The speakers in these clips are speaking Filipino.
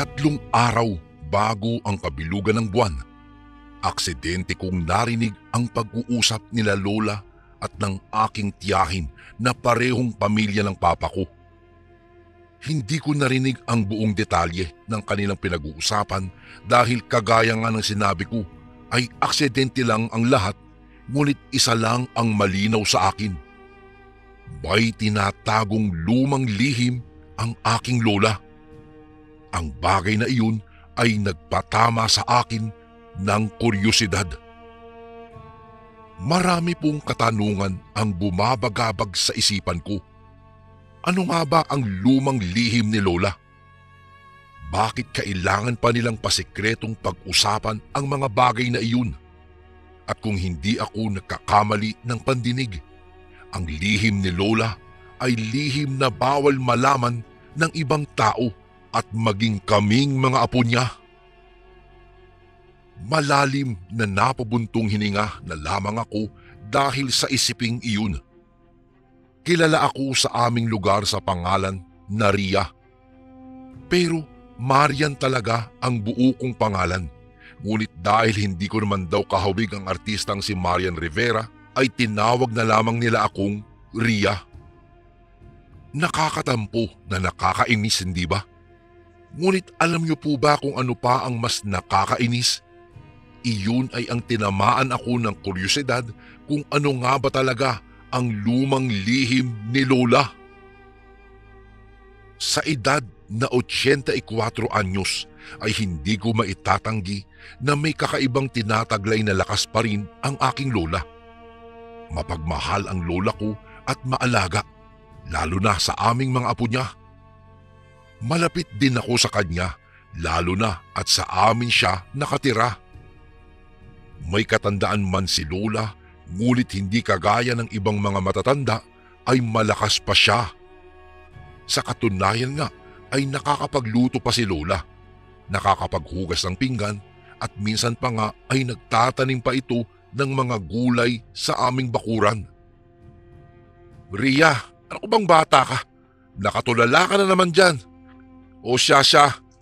3 araw bago ang kabilugan ng buwan, aksidente kong narinig ang pag-uusap nila Lola at ng aking tiyahin na parehong pamilya ng papa ko. Hindi ko narinig ang buong detalye ng kanilang pinag-uusapan dahil kagaya nga ng sinabi ko ay aksidente lang ang lahat, ngunit isa lang ang malinaw sa akin. May tinatagong lumang lihim ang aking lola. Ang bagay na iyon ay nagpatama sa akin ng kuryosidad. Marami pong katanungan ang bumabagabag sa isipan ko. Ano nga ba ang lumang lihim ni Lola? Bakit kailangan pa nilang pasikretong pag-usapan ang mga bagay na iyon? At kung hindi ako nagkakamali ng pandinig, ang lihim ni Lola ay lihim na bawal malaman ng ibang tao at maging kaming mga apo niya. Malalim na napabuntong hininga na lamang ako dahil sa isiping iyon. Kilala ako sa aming lugar sa pangalan na Ria. Pero Marian talaga ang buo kong pangalan. Ngunit dahil hindi ko naman daw kahawig ang artistang si Marian Rivera, ay tinawag na lamang nila akong Ria. Nakakatampo na nakakainis, hindi ba? Ngunit alam niyo po ba kung ano pa ang mas nakakainis? Iyon ay ang tinamaan ako ng kuryosidad kung ano nga ba talaga ang lumang lihim ni Lola. Sa edad na 84 anyos ay hindi ko maitatanggi na may kakaibang tinataglay na lakas pa rin ang aking lola. Mapagmahal ang lola ko at maalaga, lalo na sa aming mga apo niya. Malapit din ako sa kanya, lalo na at sa amin siya nakatira. May katandaan man si Lola, ngunit hindi kagaya ng ibang mga matatanda ay malakas pa siya. Sa katunayan nga ay nakakapagluto pa si Lola, nakakapaghugas ng pinggan at minsan pa nga ay nagtatanim pa ito ng mga gulay sa aming bakuran. Ria, ano bang bata ka? Nakatulala ka na naman dyan. O siya,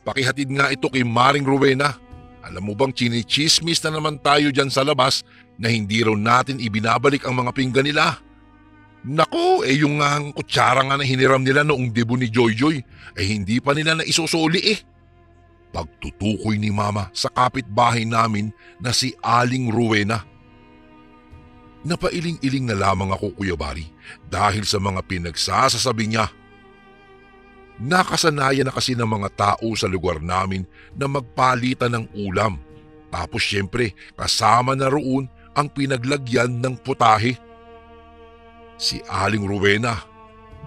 pakihatid nga ito kay Maring Rowena. Alam mo bang chinichismis na naman tayo dyan sa labas na hindi raw natin ibinabalik ang mga pinggan nila? Nako, yung kutsara nga na hiniram nila noong debut ni Joy, hindi pa nila na isusuli eh. Pagtutukoy ni Mama sa kapitbahay namin na si Aling Rowena. Napailing-iling na lamang ako, Kuya Bari, dahil sa mga pinagsasasabi niya. Nakasanayan na kasi ng mga tao sa lugar namin na magpalitan ng ulam. Tapos syempre kasama na roon ang pinaglagyan ng putahe. Si Aling Rowena,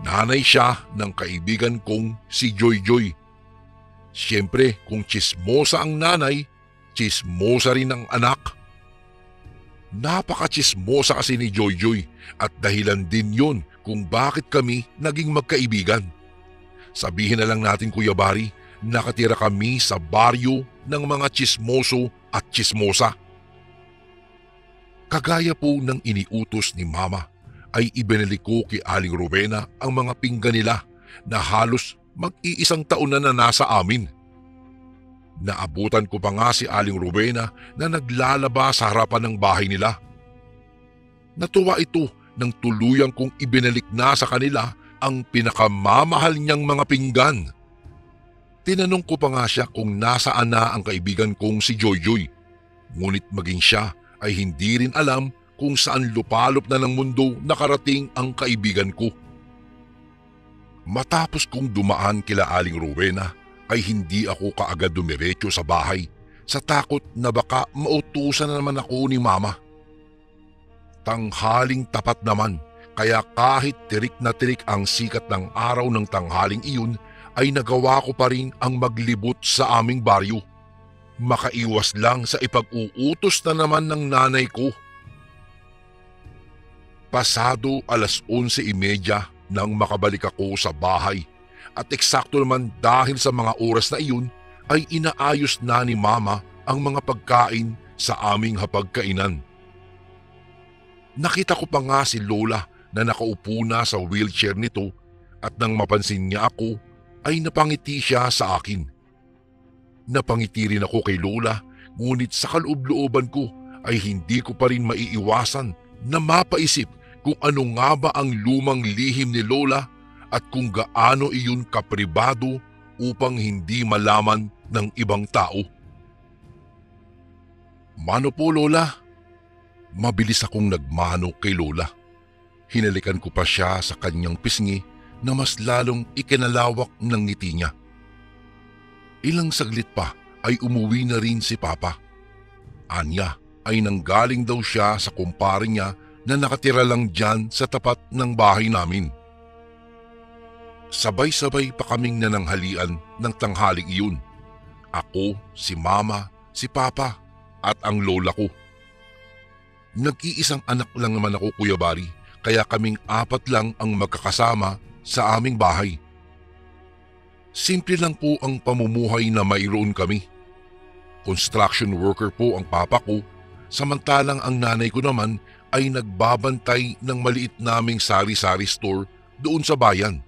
nanay siya ng kaibigan kong si Joy. Syempre kung tsismosa ang nanay, tsismosa rin ang anak. Napaka-tsismosa kasi ni Joy at dahilan din yun kung bakit kami naging magkaibigan. Sabihin na lang natin, Kuya Bari, nakatira kami sa baryo ng mga tsismoso at tsismosa. Kagaya po ng iniutos ni Mama, ay ibinalik ko kay Aling Rowena ang mga pinggan nila na halos mag-iisang taon na nasa amin. Naabutan ko pa nga si Aling Rowena na naglalaba sa harapan ng bahay nila. Natuwa ito nang tuluyang kong ibinalik na sa kanila ang pinakamamahal niyang mga pinggan. Tinanong ko pa nga siya kung nasaan na ang kaibigan kong si Joy. Ngunit maging siya ay hindi rin alam kung saan lupalop na ng mundo nakarating ang kaibigan ko. Matapos kong dumaan kila Aling Rowena ay hindi ako kaagad dumiretso sa bahay sa takot na baka mautusan na naman ako ni Mama. Tanghaling tapat naman. Kaya kahit tirik na tirik ang sikat ng araw ng tanghaling iyon ay nagawa ko pa rin ang maglibot sa aming baryo. Makaiwas lang sa ipag-uutos na naman ng nanay ko. Pasado 11:30 nang makabalik ako sa bahay at eksakto naman dahil sa mga oras na iyon ay inaayos na ni Mama ang mga pagkain sa aming hapagkainan. Nakita ko pa nga si Lola na nakaupo na sa wheelchair nito at nang mapansin niya ako ay napangiti siya sa akin. Napangiti rin ako kay Lola, ngunit sa kaloob-looban ko ay hindi ko pa rin maiiwasan na mapaisip kung ano nga ba ang lumang lihim ni Lola at kung gaano iyon kapribado upang hindi malaman ng ibang tao. "Mano po, Lola?" Mabilis akong nagmano kay Lola. Hinalikan ko pa siya sa kanyang pisngi na mas lalong ikinalawak ng ngiti niya. Ilang saglit pa ay umuwi na rin si Papa. Anya ay nanggaling daw siya sa kumpare niya na nakatira lang dyan sa tapat ng bahay namin. Sabay-sabay pa kaming nananghalian ng tanghaling iyon. Ako, si Mama, si Papa at ang lola ko. Nag-iisang anak lang naman ako, Kuya Bari, kaya kaming apat lang ang magkakasama sa aming bahay. Simple lang po ang pamumuhay na mayroon kami. Construction worker po ang papa ko, samantalang ang nanay ko naman ay nagbabantay ng maliit naming sari-sari store doon sa bayan.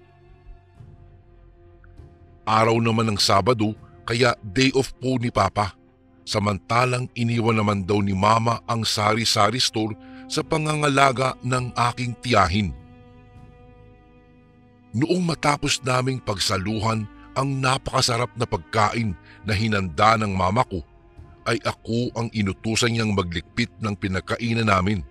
Araw naman ng Sabado kaya day off po ni Papa, samantalang iniwan naman daw ni Mama ang sari-sari store sa pangangalaga ng aking tiyahin. Noong matapos naming pagsaluhan ang napakasarap na pagkain na hinanda ng mama ko, ay ako ang inutusan niyang maglikpit ng pinagkainan namin.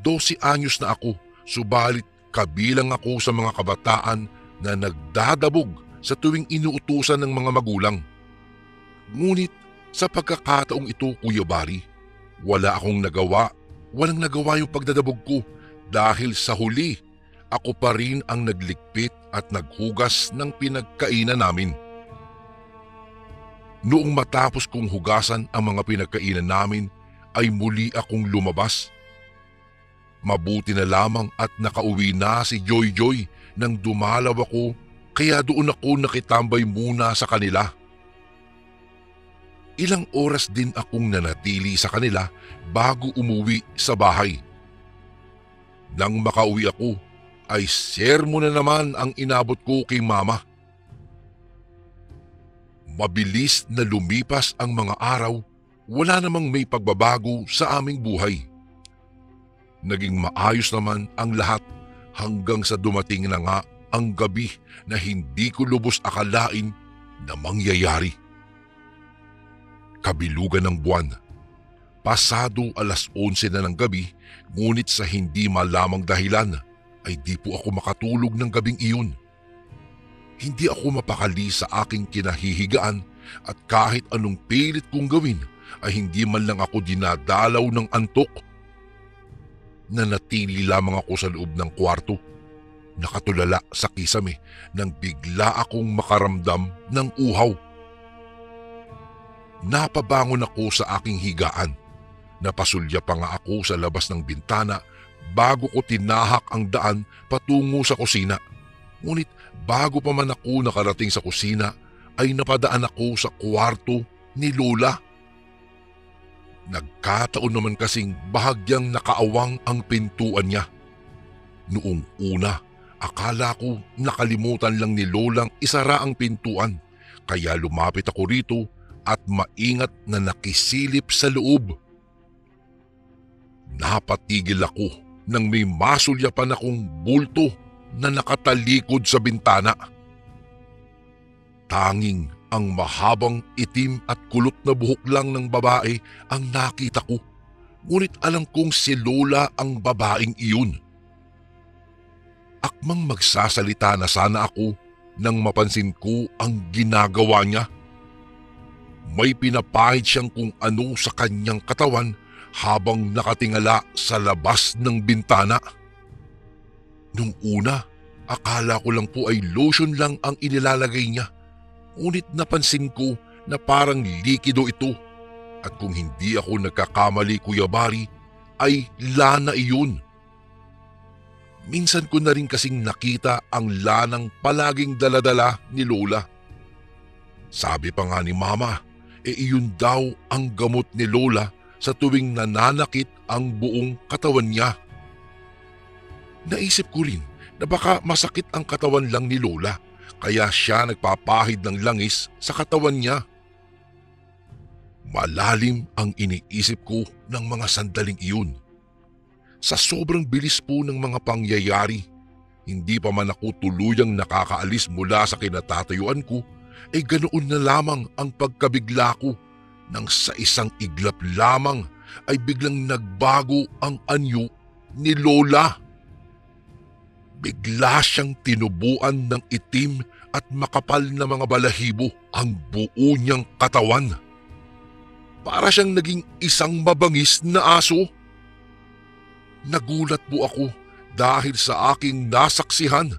12 anyos na ako, subalit kabilang ako sa mga kabataan na nagdadabog sa tuwing inuutusan ng mga magulang. Ngunit sa pagkakataong ito, Kuya Bari, walang nagawa yung pagdadabog ko dahil sa huli, ako pa rin ang naglikpit at naghugas ng pinagkainan namin. Noong matapos kong hugasan ang mga pinagkainan namin ay muli akong lumabas. Mabuti na lamang at nakauwi na si Joy Joy nang dumalaw ako, kaya doon ako nakitambay muna sa kanila. Ilang oras din akong nanatili sa kanila bago umuwi sa bahay. Nang makauwi ako, ay sermon na naman ang inabot ko kay Mama. Mabilis na lumipas ang mga araw, wala namang may pagbabago sa aming buhay. Naging maayos naman ang lahat hanggang sa dumating na nga ang gabi na hindi ko lubos akalain na mangyayari. Kabilugan ng buwan. Pasado 11:00 na ng gabi, ngunit sa hindi malamang dahilan ay di po ako makatulog ng gabing iyon. Hindi ako mapakali sa aking kinahihigaan at kahit anong pilit kong gawin ay hindi man lang ako dinadalaw ng antok. Nanatili lamang ako sa loob ng kwarto, nakatulala sa kisame nang bigla akong makaramdam ng uhaw. Napabangon ako sa aking higaan. Napasulya pa nga ako sa labas ng bintana bago ko tinahak ang daan patungo sa kusina. Ngunit bago pa man ako nakarating sa kusina ay napadaan ako sa kwarto ni Lola. Nagkataon naman kasing bahagyang nakaawang ang pintuan niya. Noong una, akala ko nakalimutan lang ni Lolang isara ang pintuan, kaya lumapit ako rito at maingat na nakisilip sa loob. Napatigil ako nang may masulyapan akong bulto na nakatalikod sa bintana. Tanging ang mahabang itim at kulot na buhok lang ng babae ang nakita ko, ngunit alam kong si Lola ang babaeng iyon. Akmang magsasalita na sana ako nang mapansin ko ang ginagawa niya. May pinapahid siyang kung ano sa kanyang katawan habang nakatingala sa labas ng bintana. Nung una, akala ko lang po ay lotion lang ang inilalagay niya. Ngunit napansin ko na parang likido ito. At kung hindi ako nagkakamali, Kuya Bari, ay lana iyon. Minsan ko na rin kasing nakita ang lanang palaging daladala ni Lola. Sabi pa nga ni Mama, iyon daw ang gamot ni Lola sa tuwing nananakit ang buong katawan niya. Naisip ko rin na baka masakit ang katawan lang ni Lola, kaya siya nagpapahid ng langis sa katawan niya. Malalim ang iniisip ko ng mga sandaling iyon. Sa sobrang bilis po ng mga pangyayari, hindi pa man ako tuluyang nakakaalis mula sa kinatatayuan ko, ay ganoon na lamang ang pagkabigla ko nang sa isang iglap lamang ay biglang nagbago ang anyo ni Lola. Bigla siyang tinubuan ng itim at makapal na mga balahibo ang buo niyang katawan. Para siyang naging isang mabangis na aso. Nagulat po ako dahil sa aking nasaksihan.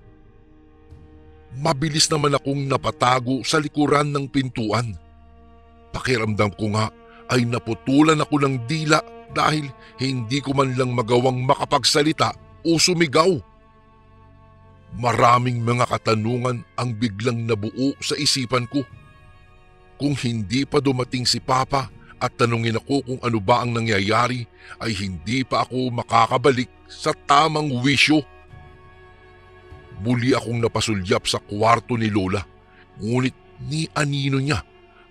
Mabilis naman akong napatago sa likuran ng pintuan. Pakiramdam ko nga ay naputulan ako ng dila dahil hindi ko man lang magawang makapagsalita o sumigaw. Maraming mga katanungan ang biglang nabuo sa isipan ko. Kung hindi pa dumating si Papa at tanungin ako kung ano ba ang nangyayari, ay hindi pa ako makakabalik sa tamang wisyo. Muli akong napasulyap sa kwarto ni Lola, ngunit ni anino niya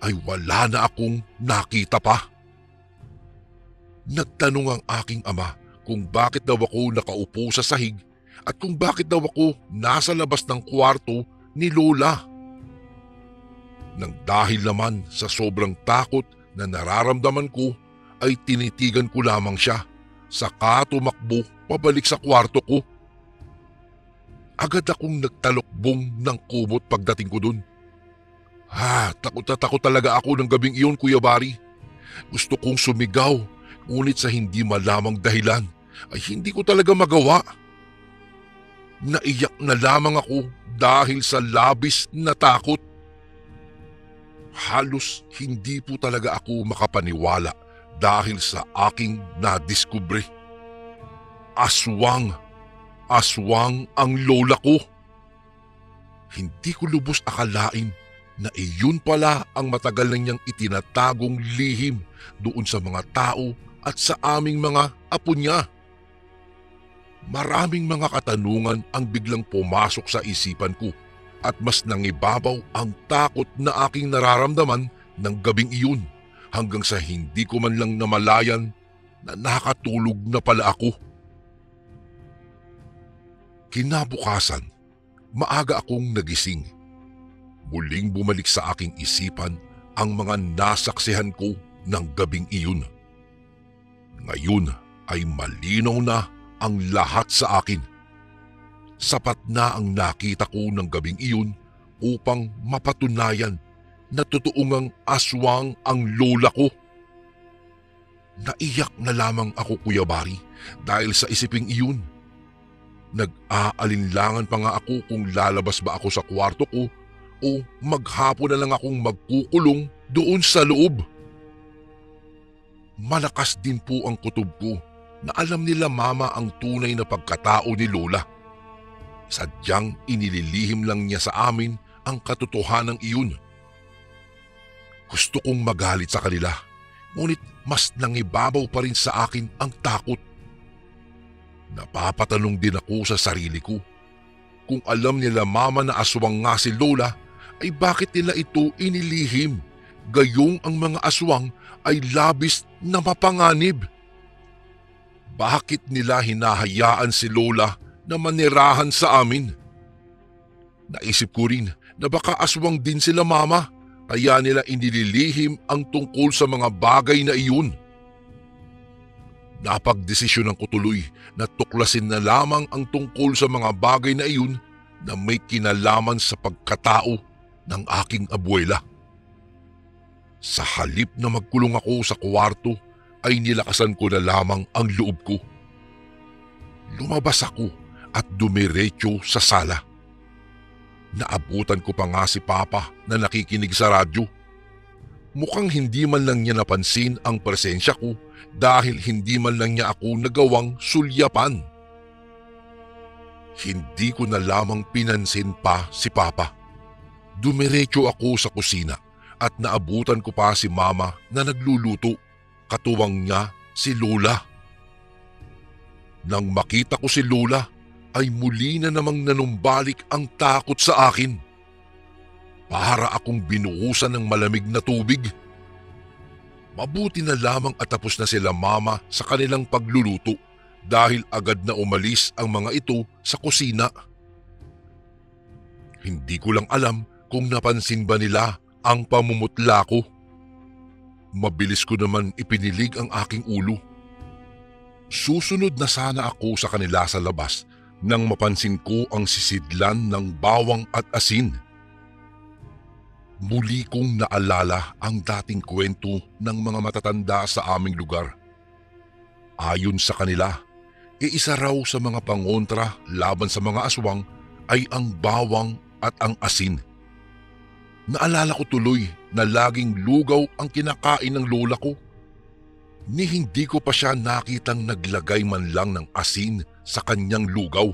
ay wala na akong nakita pa. Nagtanong ang aking ama kung bakit daw ako nakaupo sa sahig at kung bakit daw ako nasa labas ng kwarto ni Lola. Nang dahil naman sa sobrang takot na nararamdaman ko, ay tinitigan ko lamang siya, saka tumakbo pabalik sa kwarto ko. Agad akong nagtalokbong ng kumot pagdating ko dun. Takot na takot talaga ako ng gabing iyon, Kuya Bari. Gusto kong sumigaw, ngunit sa hindi malamang dahilan ay hindi ko talaga magawa. Naiyak na lamang ako dahil sa labis na takot. Halos hindi po talaga ako makapaniwala dahil sa aking nadiskubre. Aswang ang lola ko. Hindi ko lubos akalain na iyon pala ang matagal na niyang itinatagong lihim doon sa mga tao at sa aming mga apo niya. Maraming mga katanungan ang biglang pumasok sa isipan ko at mas nangibabaw ang takot na aking nararamdaman ng gabing iyon hanggang sa hindi ko man lang namalayan na nakatulog na pala ako. Kinabukasan, maaga akong nagising. Muling bumalik sa aking isipan ang mga nasaksihan ko ng gabing iyon. Ngayon ay malinaw na ang lahat sa akin. Sapat na ang nakita ko ng gabing iyon upang mapatunayan na totoong aswang ang lola ko. Naiyak na lamang ako, Kuya Bari, dahil sa isiping iyon. Nag-aalinlangan pa nga ako kung lalabas ba ako sa kwarto ko o maghapon na lang akong magkukulong doon sa loob. Malakas din po ang kutob ko na alam nila Mama ang tunay na pagkatao ni Lola. Sadyang inililihim lang niya sa amin ang katotohanan iyon. Gusto kong magalit sa kanila, ngunit mas nangibabaw pa rin sa akin ang takot. Napapatanong din ako sa sarili ko. Kung alam nila Mama na aswang nga si Lola, ay bakit nila ito inilihim? Gayong ang mga aswang ay labis na mapanganib. Bakit nila hinahayaan si Lola na manirahan sa amin? Naisip ko rin na baka aswang din sila Mama, kaya nila inililihim ang tungkol sa mga bagay na iyon. Napagdesisyonan ko tuloy na tuklasin na lamang ang tungkol sa mga bagay na iyon na may kinalaman sa pagkatao ng aking abuela. Sa halip na magkulong ako sa kwarto, ay nilakasan ko na lamang ang loob ko. Lumabas ako at dumiretso sa sala. Naabutan ko pa nga si Papa na nakikinig sa radyo. Mukhang hindi man lang niya napansin ang presensya ko dahil hindi man lang niya ako nagawang sulyapan. Hindi ko na lamang pinansin pa si Papa. Dumiretso ako sa kusina at naabutan ko pa si Mama na nagluluto. Katuwang niya si Lola. Nang makita ko si Lola, ay muli na namang nanumbalik ang takot sa akin. para akong binuhusan ng malamig na tubig. Mabuti na lamang at tapos na sila mama sa kanilang pagluluto dahil agad na umalis ang mga ito sa kusina. Hindi ko lang alam kung napansin ba nila ang pamumutla ko. Mabilis ko naman ipinilig ang aking ulo. Susunod na sana ako sa kanila sa labas nang mapansin ko ang sisidlan ng bawang at asin. Muli kong naalala ang dating kwento ng mga matatanda sa aming lugar. Ayon sa kanila, isa raw sa mga pangontra laban sa mga aswang ay ang bawang at ang asin. Naalala ko tuloy na laging lugaw ang kinakain ng lola ko. Ni hindi ko pa siya nakitang naglagay man lang ng asin sa kanyang lugaw.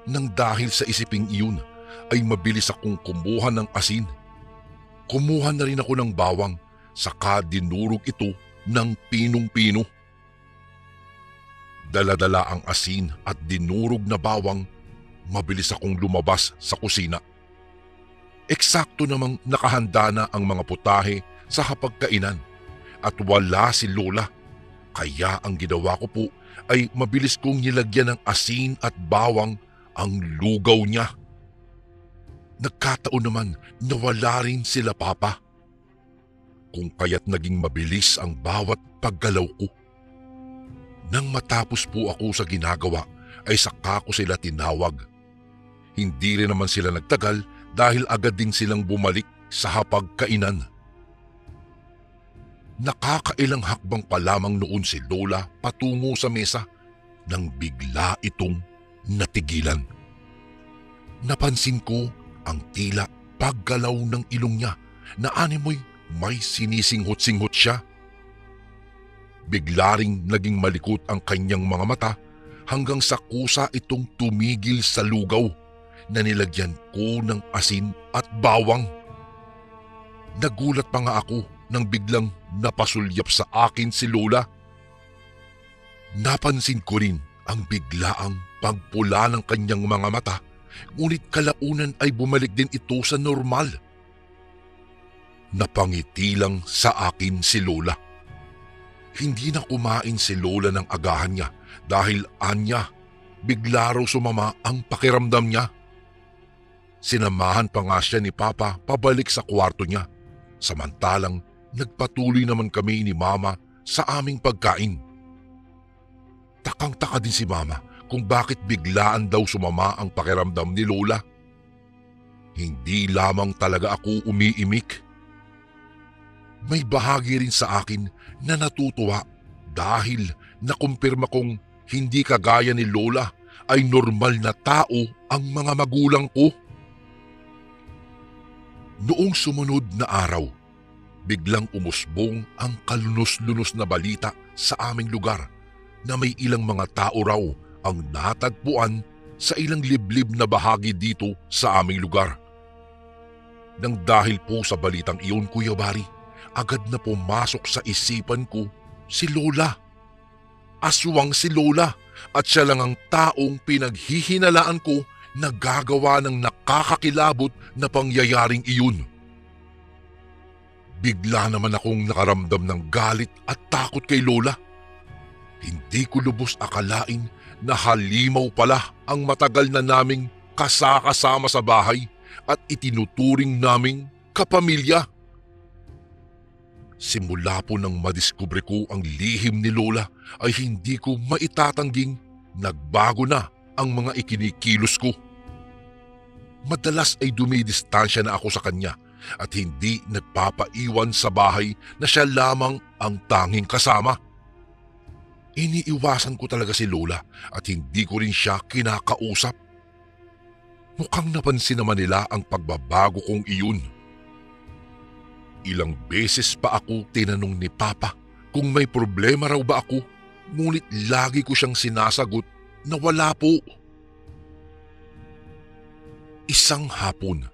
Nang dahil sa isiping iyon ay mabilis akong kumuha ng asin. Kumuha na rin ako ng bawang, saka dinurog ito ng pinong-pino. Dala-dala ang asin at dinurog na bawang, mabilis akong lumabas sa kusina. Eksakto namang nakahanda na ang mga putahe sa hapagkainan at wala si Lola. Kaya ang ginawa ko po ay mabilis kong nilagyan ng asin at bawang ang lugaw niya. Nagkataon naman na wala rin sila Papa. Kung kaya't naging mabilis ang bawat paggalaw ko. Nang matapos po ako sa ginagawa ay saka ko sila tinawag. Hindi rin naman sila nagtagal dahil agad din silang bumalik sa hapagkainan. Nakakailang hakbang pa lamang noon si Lola patungo sa mesa nang bigla itong natigilan. Napansin ko ang tila paggalaw ng ilong niya na animoy may sinisinghot-singhot siya. Bigla ring naging malikot ang kanyang mga mata hanggang sa kusa itong tumigil sa lugaw na nilagyan ko ng asin at bawang. Nagulat pa nga ako nang biglang napasulyap sa akin si Lola. Napansin ko rin ang biglaang pagpula ng kanyang mga mata, ngunit kalaunan ay bumalik din ito sa normal. Napangiti lang sa akin si Lola. Hindi na kumain si Lola ng agahan niya dahil anya, bigla raw sumama ang pakiramdam niya. Sinamahan pa nga siya ni Papa pabalik sa kwarto niya, samantalang nagpatuloy naman kami ni Mama sa aming pagkain. Takang-taka din si Mama kung bakit biglaan daw sumama ang pakiramdam ni Lola. Hindi lamang talaga ako umiimik. May bahagi rin sa akin na natutuwa dahil nakumpirma kong hindi kagaya ni Lola ay normal na tao ang mga magulang ko. Noong sumunod na araw, biglang umusbong ang kalunos-lunos na balita sa aming lugar na may ilang mga tao raw ang natagpuan sa ilang liblib na bahagi dito sa aming lugar. Nang dahil po sa balitang iyon, Kuya Bari, agad na pumasok sa isipan ko si Lola. Aswang si Lola at siya lang ang taong pinaghihinalaan ko na gagawa ng nakakakilabot na pangyayaring iyon. Bigla naman akong nakaramdam ng galit at takot kay Lola. Hindi ko lubos akalain na halimaw pala ang matagal na naming kasakasama sa bahay at itinuturing naming kapamilya. Simula po nang madiskubre ko ang lihim ni Lola ay hindi ko maitatangging nagbago na ang mga ikinikilos ko. Madalas ay dumidistansya na ako sa kanya at hindi nagpapaiwan sa bahay na siya lamang ang tanging kasama. Iniiwasan ko talaga si Lola at hindi ko rin siya kinakausap. Mukhang napansin naman nila ang pagbabago kong iyon. Ilang beses pa ako tinanong ni Papa kung may problema raw ba ako, ngunit lagi ko siyang sinasagot na wala po. Isang hapon,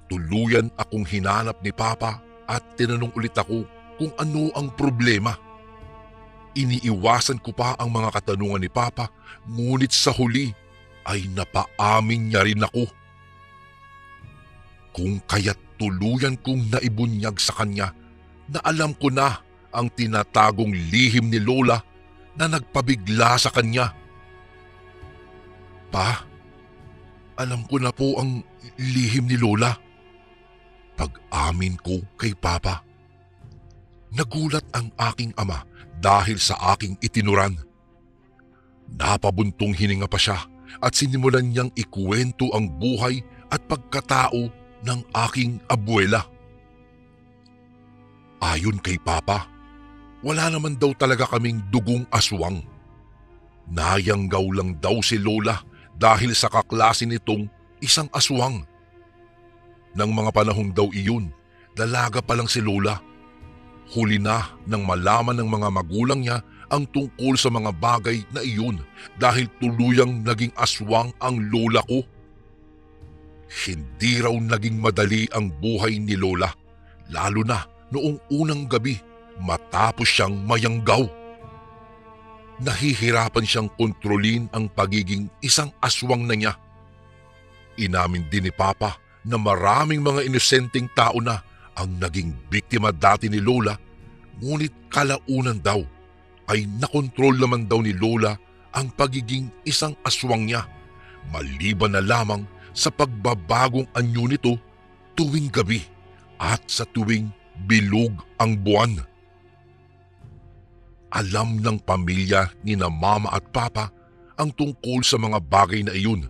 tuluyan akong hinanap ni Papa at tinanong ulit ako kung ano ang problema. Iniiwasan ko pa ang mga katanungan ni Papa, ngunit sa huli ay napaamin niya rin ako. Kung kaya't tuluyan kong naibunyag sa kanya na alam ko na ang tinatagong lihim ni Lola na nagpabigla sa kanya. Pa, alam ko na po ang lihim ni Lola. Pag-amin ko kay Papa. Nagulat ang aking ama dahil sa aking itinuran. Napabuntong hininga pa siya at sinimulan niyang ikuwento ang buhay at pagkatao ng aking abuela. Ayon kay Papa, wala naman daw talaga kaming dugong aswang. Nayanggaw lang daw si Lola dahil sa kaklase nitong isang aswang. Nang mga panahong daw iyon, dalaga pa lang si Lola. Huli na nang malaman ng mga magulang niya ang tungkol sa mga bagay na iyon dahil tuluyang naging aswang ang lola ko. Hindi raw naging madali ang buhay ni Lola, lalo na noong unang gabi matapos siyang mayanggaw. Nahihirapan siyang kontrolin ang pagiging isang aswang na niya. Inamin din ni Papa na maraming mga inosenteng tao na ang naging biktima dati ni Lola, ngunit kalaunan daw ay nakontrol naman daw ni Lola ang pagiging isang aswang niya, maliban na lamang sa pagbabagong anyo nito tuwing gabi at sa tuwing bilog ang buwan. Alam ng pamilya ni na Mama at Papa ang tungkol sa mga bagay na iyon.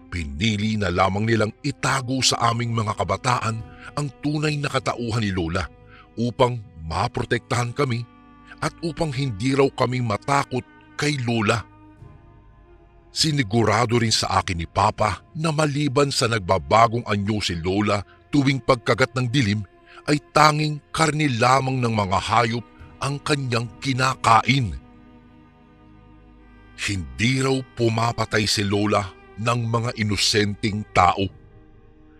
Pinili na lamang nilang itago sa aming mga kabataan ang tunay na katauhan ni Lola upang maprotektahan kami at upang hindi raw kami matakot kay Lola. Sinigurado rin sa akin ni Papa na maliban sa nagbabagong anyo si Lola tuwing pagkagat ng dilim ay tanging karni lamang ng mga hayop ang kanyang kinakain. Hindi raw pumapatay si Lola ng mga inosenteng tao.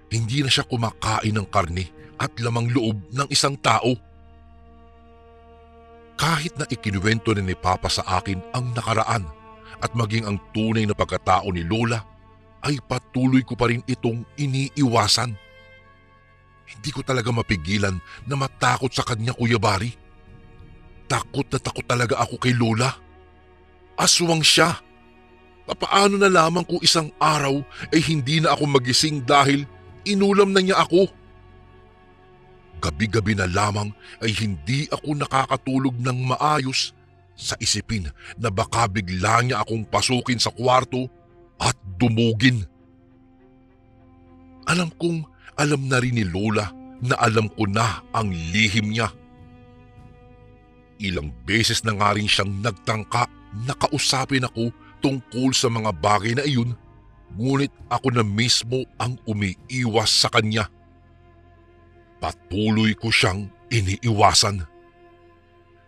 Hindi na siya kumakain ng karne at lamang loob ng isang tao. Kahit na ikinuwento ni Papa sa akin ang nakaraan at maging ang tunay na pagkatao ni Lola, ay patuloy ko pa rin itong iniiwasan. Hindi ko talaga mapigilan na matakot sa kanya, Kuya Bari. Takot na takot talaga ako kay Lola. Aswang siya. Papaano na lamang kung isang araw ay hindi na ako magising dahil inulam na niya ako? Gabi-gabi na lamang ay hindi ako nakakatulog ng maayos sa isipin na baka bigla niya akong pasukin sa kwarto at dumugin. Alam kong alam na rin ni Lola na alam ko na ang lihim niya. Ilang beses na nga rin siyang nagtangka na kausapin ako tungkol sa mga bagay na iyon, ngunit ako na mismo ang umiiwas sa kanya. Patuloy ko siyang iniiwasan.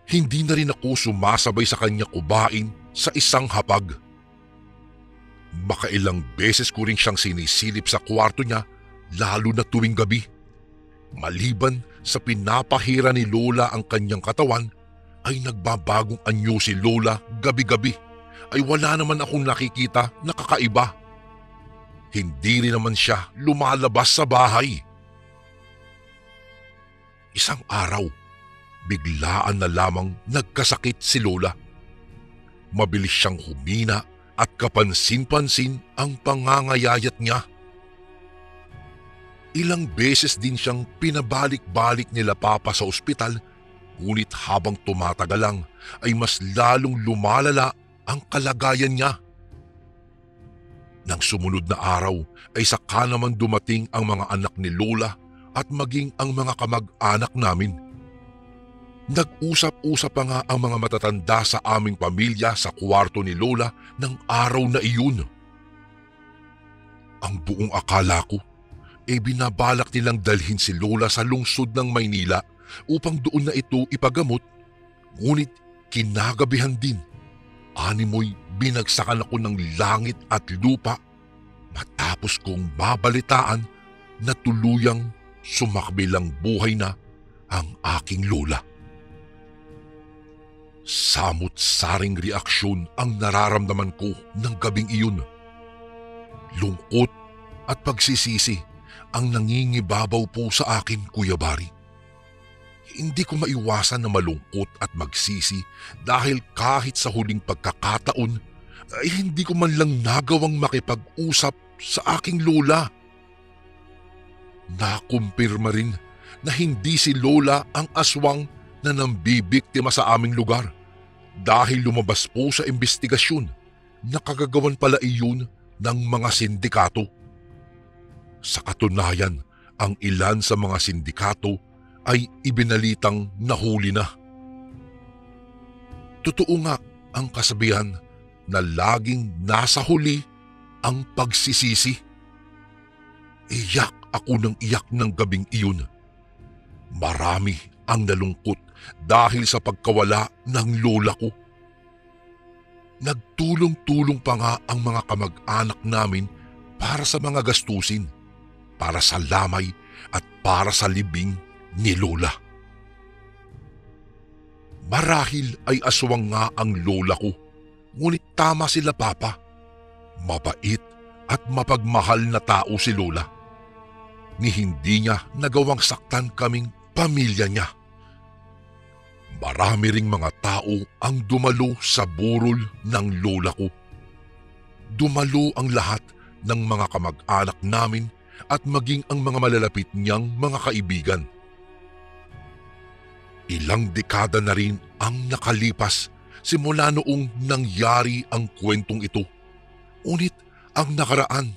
Hindi na rin ako sumasabay sa kanya kubain sa isang hapag. Makailang beses ko rin siyang sinisilip sa kwarto niya, lalo na tuwing gabi. Maliban sa pinapahira ni Lola ang kanyang katawan, ay nagbabagong anyo si Lola gabi-gabi, ay wala naman akong nakikita na kakaiba. Hindi rin naman siya lumalabas sa bahay. Isang araw, biglaan na lamang nagkasakit si Lola. Mabilis siyang humina at kapansin-pansin ang pangangayayat niya. Ilang beses din siyang pinabalik-balik nila Papa sa ospital, ngunit habang tumatagal lang ay mas lalong lumalala ang kalagayan niya. Nang sumunod na araw ay saka naman dumating ang mga anak ni Lola at maging ang mga kamag-anak namin. Nag-usap-usap pa nga ang mga matatanda sa aming pamilya sa kwarto ni Lola ng araw na iyon. Ang buong akala ko binabalak nilang dalhin si Lola sa lungsod ng Maynila upang doon na ito ipagamot, ngunit kinagabihan din, animoy binagsakan ako ng langit at lupa matapos kong babalitaan na tuluyang sumakbilang buhay na ang aking Lola. Samot-saring reaksyon ang nararamdaman ko ng gabing iyon. Lungkot at pagsisisi ang nangingibabaw po sa akin, Kuya Bari. Hindi ko maiwasan na malungkot at magsisi dahil kahit sa huling pagkakataon ay hindi ko man lang nagawang makipag-usap sa aking lola. Nakumpirma rin na hindi si Lola ang aswang na nambibiktima sa aming lugar dahil lumabas po sa investigasyon na kagagawan pala iyon ng mga sindikato. Sa katunayan, ang ilan sa mga sindikato ay ibinalitang nahuli na. Totoo nga ang kasabihan na laging nasa huli ang pagsisisi. Iyak ako ng iyak ng gabing iyon. Marami ang nalungkot dahil sa pagkawala ng lola ko. Nagtulong-tulong pa nga ang mga kamag-anak namin para sa mga gastusin, para sa lamay at para sa libing ni lola. Marahil ay aswang nga ang lola ko, ngunit tama sila papa. Mabait at mapagmahal na tao si lola. Ni hindi niya nagawang saktan kaming pamilya niya. Marami ring mga tao ang dumalo sa burol ng lola ko. Dumalo ang lahat ng mga kamag-anak namin at maging ang mga malalapit niyang mga kaibigan. Ilang dekada na rin ang nakalipas simula noong nangyari ang kwentong ito. Ngunit ang nakaraan,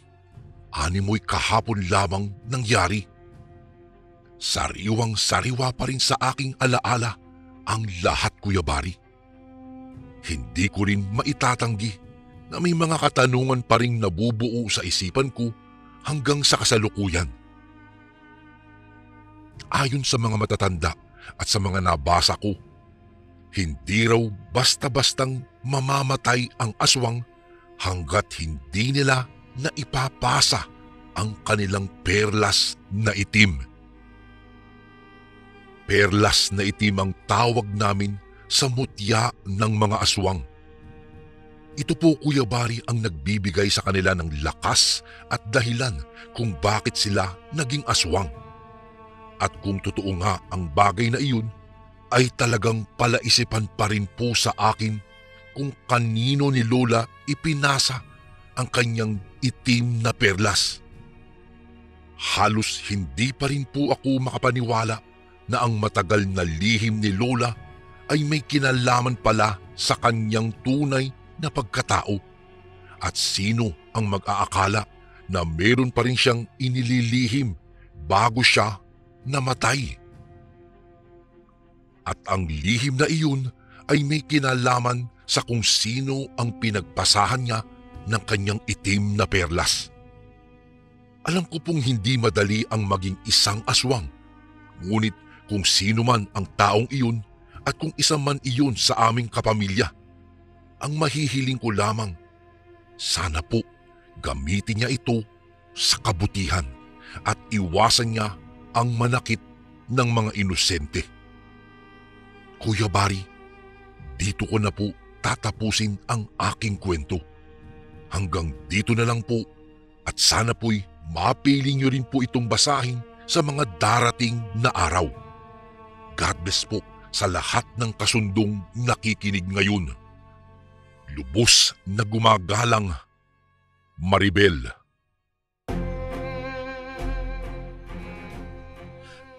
animoy kahapon lamang nangyari. Sariwang-sariwa pa rin sa aking alaala ang lahat, Kuya Bari. Hindi ko rin maitatanggi na may mga katanungan pa rin nabubuo sa isipan ko hanggang sa kasalukuyan. Ayon sa mga matatanda at sa mga nabasa ko, hindi raw basta-bastang mamamatay ang aswang hanggat hindi nila na ipapasa ang kanilang perlas na itim. Perlas na itim ang tawag namin sa mutya ng mga aswang. Ito po, Kuya Bari, ang nagbibigay sa kanila ng lakas at dahilan kung bakit sila naging aswang. At kung totoo nga ang bagay na iyon, ay talagang palaisipan pa rin po sa akin kung kanino ni Lola ipinasa ang kanyang itim na perlas. Halos hindi pa rin po ako makapaniwala na ang matagal na lihim ni Lola ay may kinalaman pala sa kanyang tunay na pagkatao. At sino ang mag-aakala na meron pa rin siyang inililihim bago siya namatay? At ang lihim na iyon ay may kinalaman sa kung sino ang pinagpasahan niya ng kanyang itim na perlas. Alam ko pong hindi madali ang maging isang aswang, ngunit kung sino man ang taong iyon at kung isa man iyon sa aming kapamilya, ang mahihiling ko lamang, sana po gamitin niya ito sa kabutihan at iwasan niya ang manakit ng mga inosente. Kuya Bari, dito ko na po tatapusin ang aking kwento. Hanggang dito na lang po at sana po'y mapiling niyo rin po itong basahin sa mga darating na araw. God bless po sa lahat ng kasundong nakikinig ngayon. Lubos na gumagalang, Maribel.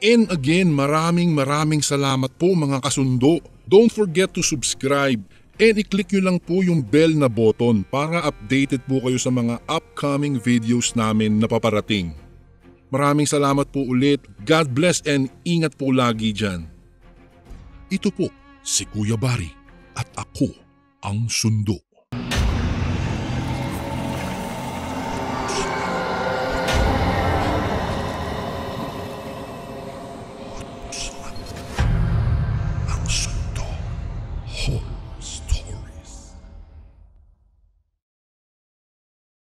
And again, maraming salamat po mga kasundo. Don't forget to subscribe and i-click nyo lang po yung bell na button para updated po kayo sa mga upcoming videos namin na paparating. Maraming salamat po ulit. God bless and ingat po lagi dyan. Ito po si Kuya Bari at ako ang Sundo.